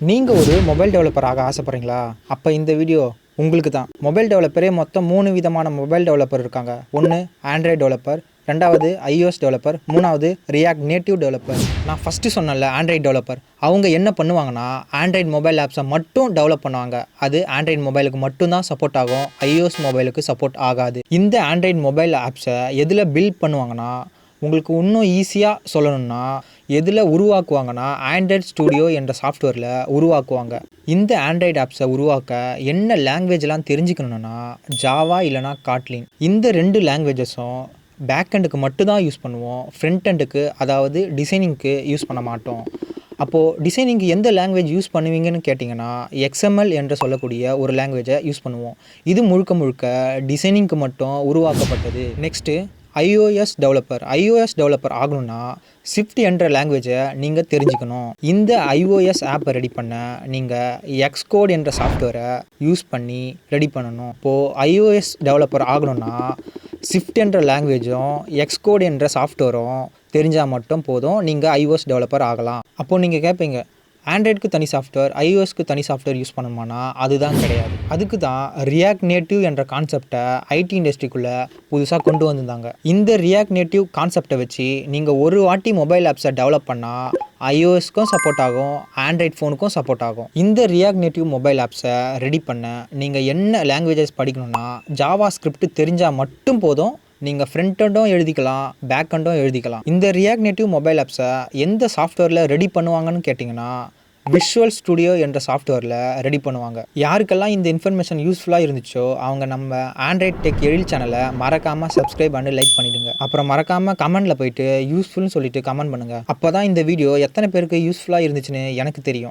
நீங்க ஒரு mobile developer ஆக ஆசைப்படுறீங்களா? அப்ப இந்த வீடியோ உங்களுக்கு தான். மொபைல் டெவலப்பரே மொத்தம் 3 விதமான மொபைல் டெவலப்பர் இருக்காங்க. 1 ஆண்ட்ராய்டு டெவலப்பர், 2வது iOS டெவலப்பர், 3வது ரியாக்ட் நேட்டிவ் டெவலப்பர். நான் ஃபர்ஸ்ட் சொன்னேன்ல ஆண்ட்ராய்டு டெவலப்பர். அவங்க என்ன பண்ணுவாங்கன்னா, ஆண்ட்ராய்டு மொபைல் ஆப்ஸை மட்டும் டெவலப் பண்ணுவாங்க. அது ஆண்ட்ராய்டு மொபைலுக்கு மட்டும் தான் சப்போர்ட் ஆகும். iOS மொபைலுக்கு சப்போர்ட் ஆகாது. இந்த ஆண்ட்ராய்டு மொபைல் ஆப்ஸை எதில பில்ட் பண்ணுவாங்கன்னா, உங்களுக்கு இன்னும் ஈஸியாக சொல்லணும்னா எதில் உருவாக்குவாங்கன்னா ஆண்ட்ராய்டு ஸ்டுடியோ என்ற சாஃப்ட்வேரில் உருவாக்குவாங்க. இந்த ஆண்ட்ராய்டு ஆப்ஸை உருவாக்க என்ன லாங்குவேஜ்லாம் தெரிஞ்சுக்கணுன்னா ஜாவா இல்லைனா காட்லின். இந்த 2 லாங்குவேஜஸும் பேக்கெண்டுக்கு மட்டும் தான் யூஸ் பண்ணுவோம். ஃப்ரண்ட் எண்டுக்கு அதாவது டிசைனிங்க்கு யூஸ் பண்ண மாட்டோம். அப்போது டிசைனிங்க்கு எந்த லாங்குவேஜ் யூஸ் பண்ணுவீங்கன்னு கேட்டிங்கன்னா XML என்று சொல்லக்கூடிய ஒரு லாங்குவேஜை யூஸ் பண்ணுவோம். இது முழுக்க முழுக்க டிசைனிங்க்கு மட்டும் உருவாக்கப்பட்டது. நெக்ஸ்ட்டு iOS டெவலப்பர் ஆகணும்னா ஸ்விஃப்ட் என்ற லாங்குவேஜை நீங்கள் தெரிஞ்சுக்கணும். இந்த iOS ஆப்பை ரெடி பண்ண நீங்கள் Xcode என்ற சாஃப்ட்வேரை யூஸ் பண்ணி ரெடி பண்ணணும். இப்போது iOS டெவலப்பர் ஆகணும்னா ஸ்விஃப்ட் என்ற லாங்குவேஜும் Xcode என்ற சாஃப்ட்வேரும் தெரிஞ்சால் மட்டும் போதும், நீங்கள் iOS டெவலப்பர் ஆகலாம். அப்போது நீங்கள் கேட்பீங்க, ஆண்ட்ராய்டுக்கு தனி சாஃப்ட்வேர், iOSக்கு தனி சாஃப்ட்வேர் யூஸ் பண்ணணுமானா அதுதான் கிடையாது. அதுக்கு தான் ரியாக்ட் நேட்டிவ் என்ற கான்செப்டை ஐடி இண்டஸ்ட்ரிக்குள்ளே புதுசாக கொண்டு வந்திருந்தாங்க. இந்த ரியாக்ட் நேட்டிவ் கான்செப்டை வச்சு நீங்கள் ஒரு வாட்டி மொபைல் ஆப்ஸை டெவலப் பண்ணால் iOSக்கும் சப்போர்ட் ஆகும், ஆண்ட்ராய்ட் ஃபோனுக்கும் சப்போர்ட் ஆகும். இந்த ரியாக்ட் நேட்டிவ் மொபைல் ஆப்ஸை ரெடி பண்ண நீங்கள் என்ன லாங்குவேஜஸ் படிக்கணும்னா ஜாவா ஸ்கிரிப்ட் தெரிஞ்சால் மட்டும் போதும். நீங்கள் ஃப்ரண்ட் எண்டும் எழுதிக்கலாம், பேக் எண்டும் எழுதிக்கலாம். இந்த ரியாக்ட் நேட்டிவ் மொபைல் ஆப்ஸை எந்த சாஃப்ட்வேரில் ரெடி பண்ணுவாங்கன்னு கேட்டிங்கன்னா விஷுவல் ஸ்டுடியோ என்ற சாஃப்ட்வேரில் ரெடி பண்ணுவாங்க. யாருக்கெல்லாம் இந்த இன்ஃபர்மேஷன் யூஸ்ஃபுல்லாக இருந்துச்சோ அவங்க நம்ம ஆண்ட்ராய்ட் டெக் எழில் சேனலை மறக்காமல் சப்ஸ்கிரைப் பண்ணி லைக் பண்ணிவிடுங்க. அப்புறம் மறக்காமல் கமெண்ட்டில் போயிட்டு யூஸ்ஃபுல்னு சொல்லிட்டு கமெண்ட் பண்ணுங்கள். அப்போ தான் இந்த வீடியோ எத்தனை பேருக்கு யூஸ்ஃபுல்லாக இருந்துச்சுன்னு எனக்கு தெரியும்.